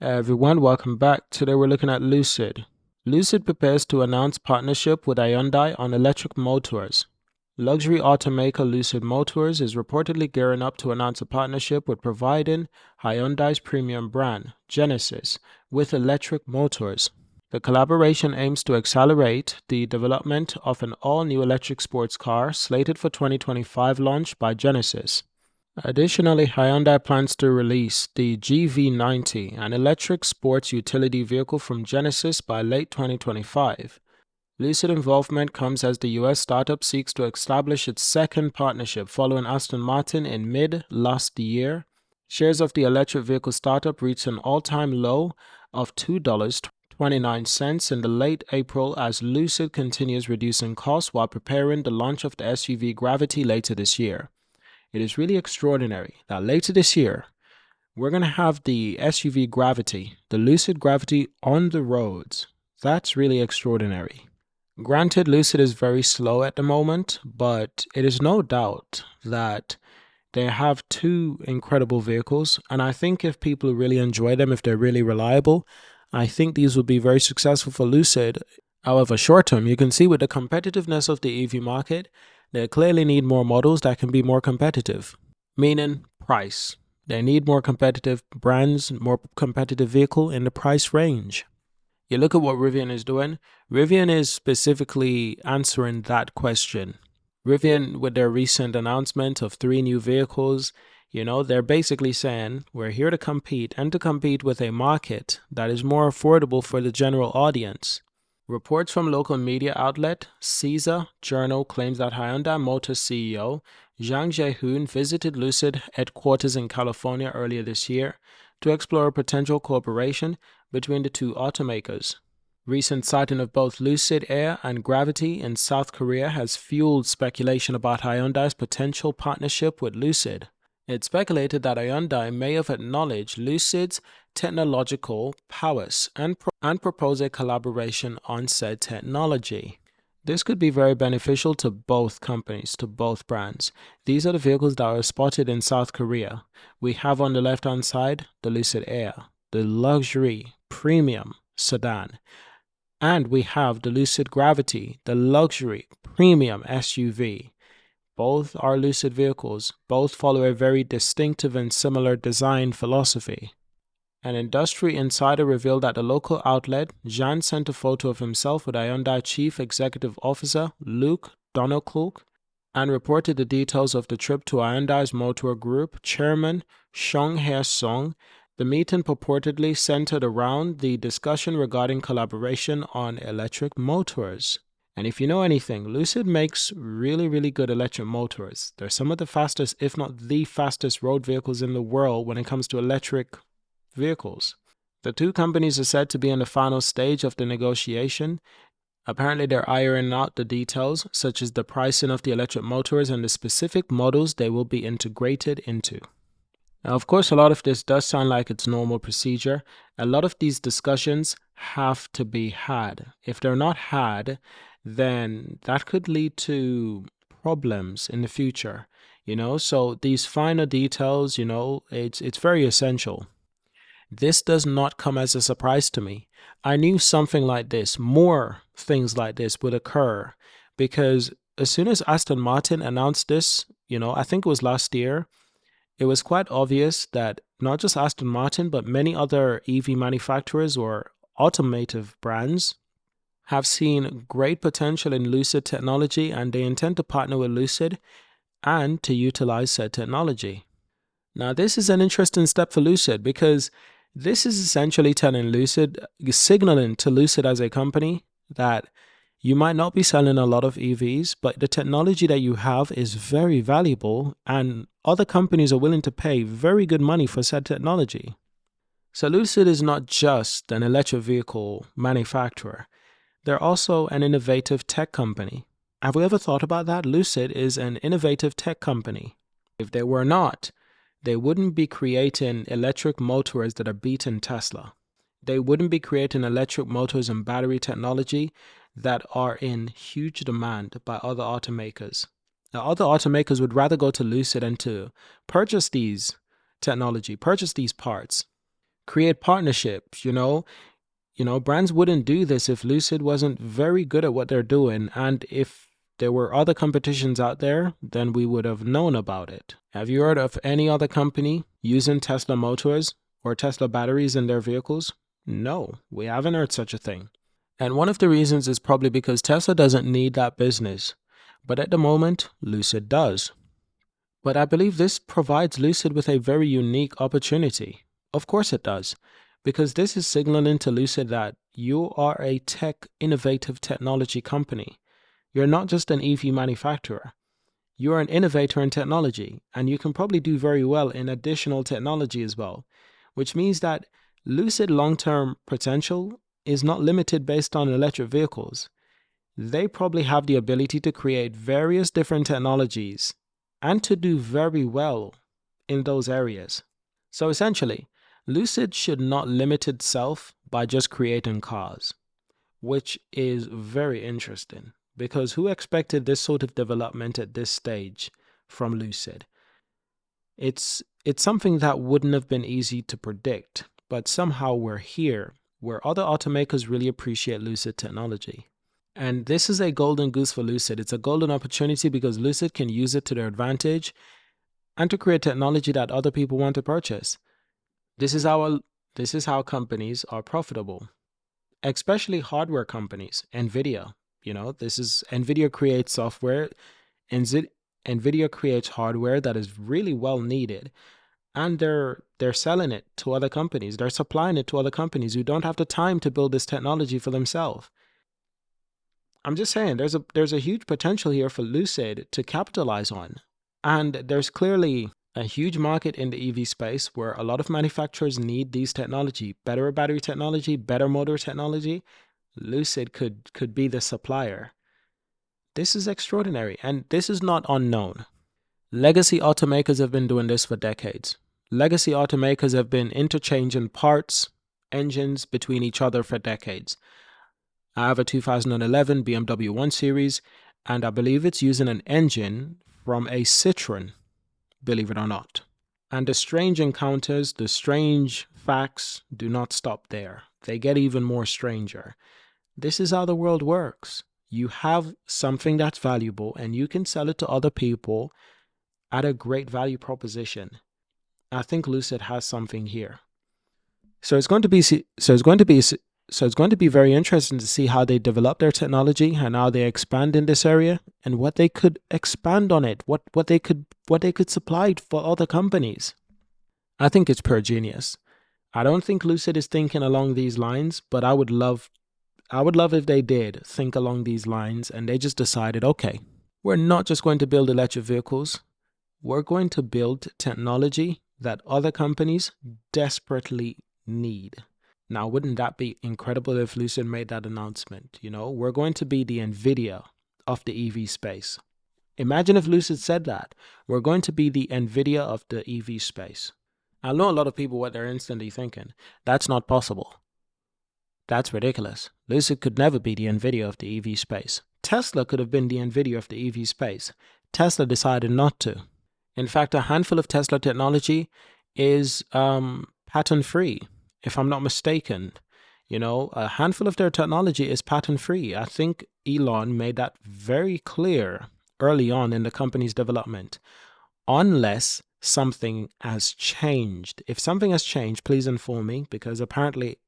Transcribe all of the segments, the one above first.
Everyone, welcome back. Today we're looking at Lucid. Lucid prepares to announce partnership with Hyundai on electric motors. Luxury automaker Lucid Motors is reportedly gearing up to announce a partnership with providing Hyundai's premium brand, Genesis, with electric motors. The collaboration aims to accelerate the development of an all-new electric sports car slated for 2025 launch by Genesis. Additionally, Hyundai plans to release the GV90, an electric sports utility vehicle from Genesis, by late 2025. Lucid involvement comes as the US startup seeks to establish its second partnership following Aston Martin in mid-last year. Shares of the electric vehicle startup reached an all-time low of $2.29 in the late April as Lucid continues reducing costs while preparing the launch of the SUV Gravity later this year. It is really extraordinary that later this year, we're going to have the SUV Gravity, the Lucid Gravity, on the roads. That's really extraordinary. Granted, Lucid is very slow at the moment, but it is no doubt that they have two incredible vehicles. And I think if people really enjoy them, if they're really reliable, I think these will be very successful for Lucid. However, short term, you can see with the competitiveness of the EV market, they clearly need more models that can be more competitive, meaning price. They need more competitive brands, more competitive vehicle in the price range. You look at what Rivian is doing. Rivian is specifically answering that question. Rivian, with their recent announcement of 3 new vehicles, they're basically saying we're here to compete and to compete with a market that is more affordable for the general audience. Reports from local media outlet Caesar Journal claims that Hyundai Motors CEO Zhang Zhehoon visited Lucid headquarters in California earlier this year to explore a potential cooperation between the two automakers. Recent sighting of both Lucid Air and Gravity in South Korea has fueled speculation about Hyundai's potential partnership with Lucid. It's speculated that Hyundai may have acknowledged Lucid's technological prowess and propose a collaboration on said technology. This could be very beneficial to both companies, to both brands. These are the vehicles that are spotted in South Korea. We have on the left-hand side the Lucid Air, the luxury premium sedan. And we have the Lucid Gravity, the luxury premium SUV. Both are Lucid vehicles. Both follow a very distinctive and similar design philosophy. An industry insider revealed that the local outlet, Zhang, sent a photo of himself with Hyundai Chief Executive Officer Luke Donocluk and reported the details of the trip to Hyundai's Motor Group Chairman Song Hae-sung. The meeting purportedly centered around the discussion regarding collaboration on electric motors. And if you know anything, Lucid makes really, really good electric motors. They're some of the fastest, if not the fastest, road vehicles in the world when it comes to electric vehicles. The two companies are said to be in the final stage of the negotiation. Apparently, they're ironing out the details, such as the pricing of the electric motors and the specific models they will be integrated into. Now, of course, a lot of this does sound like it's normal procedure. A lot of these discussions have to be had. If they're not had, then that could lead to problems in the future, So these finer details, it's very essential. This does not come as a surprise to me. I knew something like this, more things like this would occur, because as soon as Aston Martin announced this, I think it was last year, it was quite obvious that not just Aston Martin, but many other EV manufacturers or automotive brands have seen great potential in Lucid technology, and they intend to partner with Lucid and to utilize said technology. Now, this is an interesting step for Lucid because this is essentially telling Lucid, signaling to Lucid as a company that you might not be selling a lot of EVs, but the technology that you have is very valuable and other companies are willing to pay very good money for said technology. So Lucid is not just an electric vehicle manufacturer. They're also an innovative tech company. Have we ever thought about that? Lucid is an innovative tech company. If they were not, they wouldn't be creating electric motors that are beating Tesla. They wouldn't be creating electric motors and battery technology that are in huge demand by other automakers. Now, other automakers would rather go to Lucid and to purchase these technology, purchase these parts, create partnerships, brands wouldn't do this if Lucid wasn't very good at what they're doing. And if there were other competitions out there, then we would have known about it. Have you heard of any other company using Tesla motors or Tesla batteries in their vehicles? No, we haven't heard such a thing. And one of the reasons is probably because Tesla doesn't need that business. But at the moment, Lucid does. But I believe this provides Lucid with a very unique opportunity. Of course it does, because this is signaling to Lucid that you are a innovative technology company. You're not just an EV manufacturer. You're an innovator in technology, and you can probably do very well in additional technology as well, which means that Lucid long-term potential is not limited based on electric vehicles. They probably have the ability to create various different technologies and to do very well in those areas. So essentially, Lucid should not limit itself by just creating cars, which is very interesting because who expected this sort of development at this stage from Lucid? It's something that wouldn't have been easy to predict, but somehow we're here where other automakers really appreciate Lucid technology. And this is a golden goose for Lucid. It's a golden opportunity because Lucid can use it to their advantage and to create technology that other people want to purchase. This is how companies are profitable, especially hardware companies. NVIDIA, NVIDIA creates software, and NVIDIA creates hardware that is really well needed, and they're selling it to other companies. They're supplying it to other companies who don't have the time to build this technology for themselves. I'm just saying, there's a huge potential here for Lucid to capitalize on. And there's clearly a huge market in the EV space where a lot of manufacturers need these technology, better battery technology, better motor technology. Lucid could be the supplier. This is extraordinary, and this is not unknown. Legacy automakers have been doing this for decades. Legacy automakers have been interchanging parts, engines between each other for decades. I have a 2011 BMW 1 Series, and I believe it's using an engine from a Citroen, believe it or not. And the strange encounters, the strange facts do not stop there. They get even more stranger. This is how the world works. You have something that's valuable and you can sell it to other people at a great value proposition. I think Lucid has something here. So it's going to be very interesting to see how they develop their technology and how they expand in this area and what they could expand on it, what they could supply for other companies. I think it's pure genius. I don't think Lucid is thinking along these lines, but I would love if they did think along these lines and they just decided, okay, we're not just going to build electric vehicles. We're going to build technology that other companies desperately need. Now, wouldn't that be incredible if Lucid made that announcement? We're going to be the NVIDIA of the EV space. Imagine if Lucid said that. We're going to be the NVIDIA of the EV space. I know a lot of people what they're instantly thinking. That's not possible. That's ridiculous. Lucid could never be the NVIDIA of the EV space. Tesla could have been the NVIDIA of the EV space. Tesla decided not to. In fact, a handful of Tesla technology is patent-free, if I'm not mistaken. A handful of their technology is patent-free. I think Elon made that very clear early on in the company's development. Unless something has changed. If something has changed, please inform me, because apparently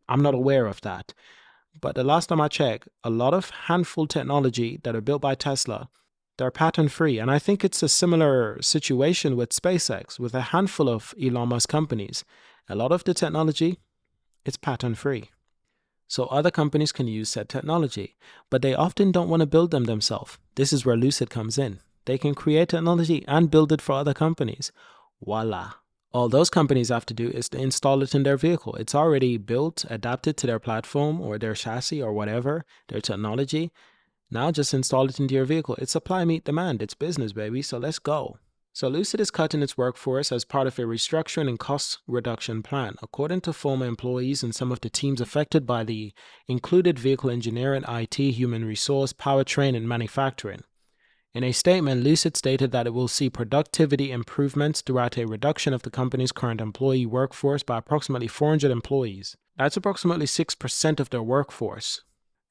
I'm not aware of that. But the last time I checked, a lot of handful technology that are built by Tesla, they're patent-free. And I think it's a similar situation with SpaceX, with a handful of Elon Musk companies. A lot of the technology, it's patent-free. So other companies can use said technology, but they often don't want to build them themselves. This is where Lucid comes in. They can create technology and build it for other companies. Voila. All those companies have to do is to install it in their vehicle. It's already built, adapted to their platform or their chassis or whatever, their technology. Now just install it into your vehicle. It's supply meet demand. It's business, baby. So let's go. So Lucid is cutting its workforce as part of a restructuring and cost reduction plan. According to former employees and some of the teams affected by the included vehicle engineering, IT, human resource, powertrain, and manufacturing. In a statement, Lucid stated that it will see productivity improvements throughout a reduction of the company's current employee workforce by approximately 400 employees. That's approximately 6% of their workforce.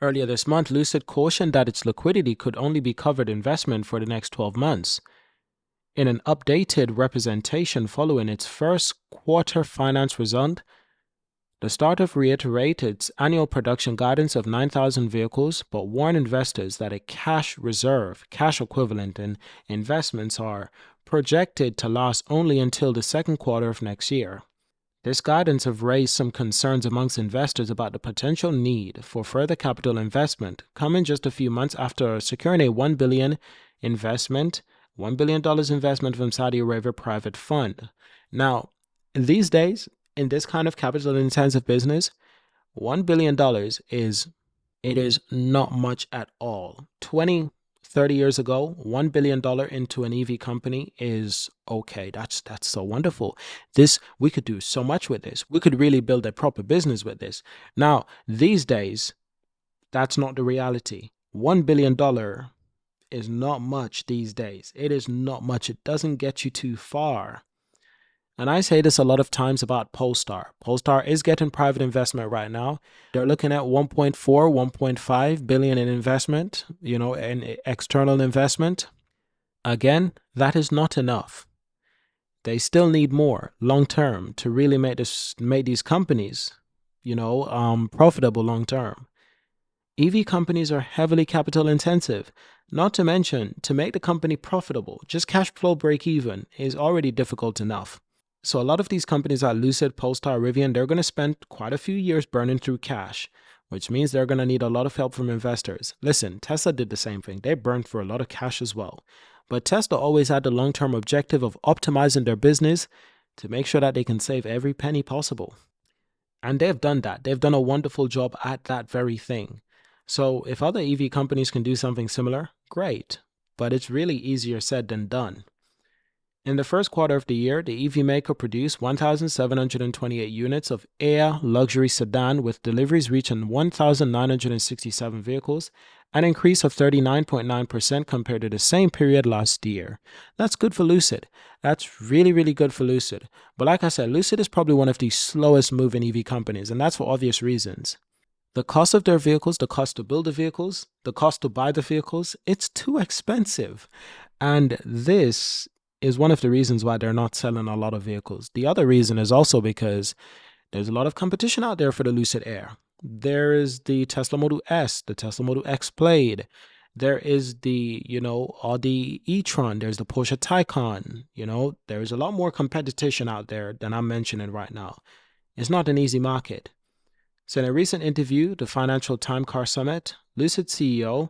Earlier this month, Lucid cautioned that its liquidity could only be covered investment for the next 12 months. In an updated representation following its first quarter finance result, the startup reiterated its annual production guidance of 9,000 vehicles, but warned investors that a cash reserve, cash equivalent, and investments are projected to last only until the second quarter of next year. This guidance has raised some concerns amongst investors about the potential need for further capital investment, coming just a few months after securing a $1 billion investment from Saudi Arabia private fund. Now, these days, in this kind of capital-intensive business, $1 billion is not much at all. 30 years ago, $1 billion into an EV company is okay. That's so wonderful. We could do so much with this. We could really build a proper business with this. Now, these days, that's not the reality. $1 billion is not much these days. It is not much. It doesn't get you too far. And I say this a lot of times about Polestar. Polestar is getting private investment right now. They're looking at 1.4, 1.5 billion in investment, in external investment. Again, that is not enough. They still need more long term to really make these companies, profitable long term. EV companies are heavily capital intensive. Not to mention, to make the company profitable, just cash flow break even is already difficult enough. So a lot of these companies like Lucid, Polestar, Rivian, they're going to spend quite a few years burning through cash, which means they're going to need a lot of help from investors. Listen, Tesla did the same thing. They burned through a lot of cash as well. But Tesla always had the long-term objective of optimizing their business to make sure that they can save every penny possible. And they've done that. They've done a wonderful job at that very thing. So if other EV companies can do something similar, great. But it's really easier said than done. In the first quarter of the year, the EV maker produced 1,728 units of Air luxury sedan, with deliveries reaching 1,967 vehicles, an increase of 39.9% compared to the same period last year. That's good for Lucid. That's really, really good for Lucid. But like I said, Lucid is probably one of the slowest moving EV companies, and that's for obvious reasons. The cost of their vehicles, the cost to build the vehicles, the cost to buy the vehicles, it's too expensive. And this is one of the reasons why they're not selling a lot of vehicles. The other reason is also because there's a lot of competition out there for the Lucid Air. There is the Tesla Model S, the Tesla Model X Plaid. There is the, Audi e-tron. There's the Porsche Taycan. There's a lot more competition out there than I'm mentioning right now. It's not an easy market. So in a recent interview, the Financial Time Car Summit, Lucid CEO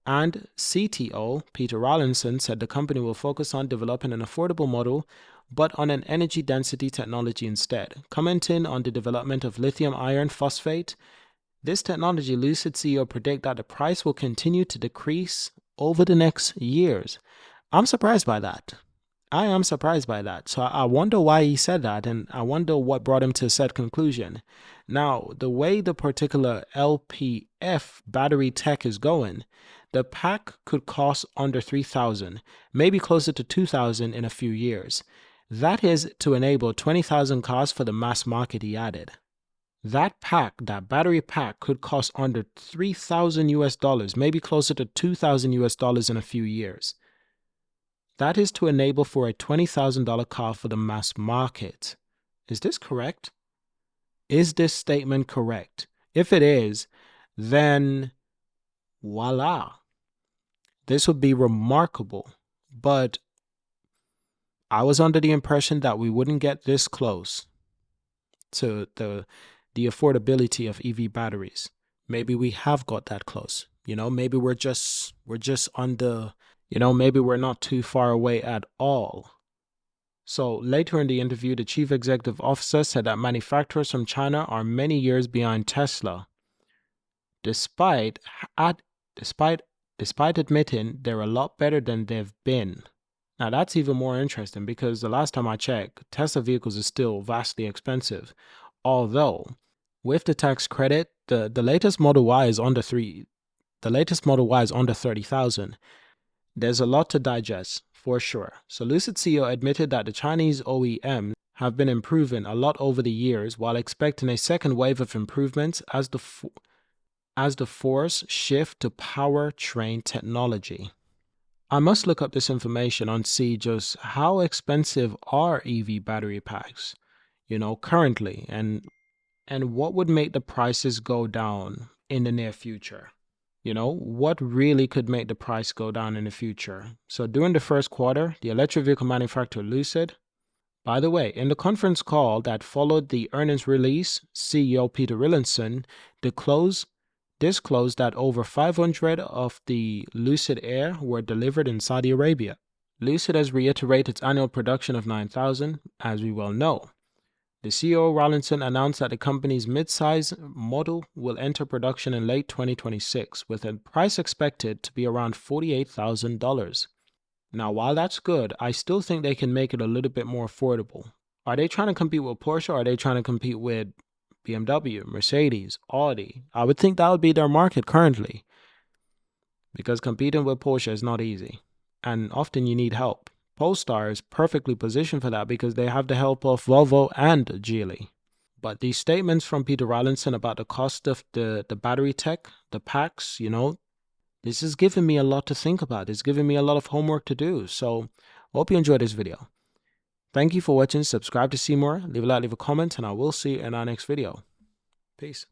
and CTO Peter Rawlinson said the company will focus on developing an affordable model, but on an energy density technology instead. Commenting on the development of lithium iron phosphate, this technology, Lucid CEO predict that the price will continue to decrease over the next years. I'm surprised by that. I am surprised by that. So I wonder why he said that, and I wonder what brought him to said conclusion. Now, the way the particular LPF battery tech is going, the pack could cost under $3,000, maybe closer to $2,000 in a few years. That is to enable 20,000 cars for the mass market, he added. That battery pack could cost under $3,000 maybe closer to $2,000 in a few years. That is to enable for a $20,000 car for the mass market. Is this correct? Is this statement correct? If it is, then voila. This would be remarkable. But I was under the impression that we wouldn't get this close to the affordability of EV batteries. Maybe we have got that close. Maybe we're just on the, maybe we're not too far away at all. So later in the interview, the chief executive officer said that manufacturers from China are many years behind Tesla, despite admitting they're a lot better than they've been. Now that's even more interesting because the last time I checked, Tesla vehicles are still vastly expensive. Although, with the tax credit, the latest Model Y is under $30,000. There's a lot to digest, for sure. So Lucid CEO admitted that the Chinese OEMs have been improving a lot over the years, while expecting a second wave of improvements as the force shift to powertrain technology. I must look up this information and see just how expensive are EV battery packs, currently, and what would make the prices go down in the near future. What really could make the price go down in the future? So during the first quarter, the electric vehicle manufacturer Lucid, by the way, in the conference call that followed the earnings release, CEO Peter Rillinson disclosed that over 500 of the Lucid Air were delivered in Saudi Arabia. Lucid has reiterated its annual production of 9,000, as we well know. The CEO Rawlinson announced that the company's mid-size model will enter production in late 2026, with a price expected to be around $48,000. Now, while that's good, I still think they can make it a little bit more affordable. Are they trying to compete with Porsche, or are they trying to compete with BMW, Mercedes, Audi? I would think that would be their market currently, because competing with Porsche is not easy, and often you need help. Polestar is perfectly positioned for that because they have the help of Volvo and Geely. But these statements from Peter Rawlinson about the cost of the battery tech, the packs, this is giving me a lot to think about. It's giving me a lot of homework to do. So I hope you enjoyed this video. Thank you for watching. Subscribe to see more. Leave a like, leave a comment, and I will see you in our next video. Peace.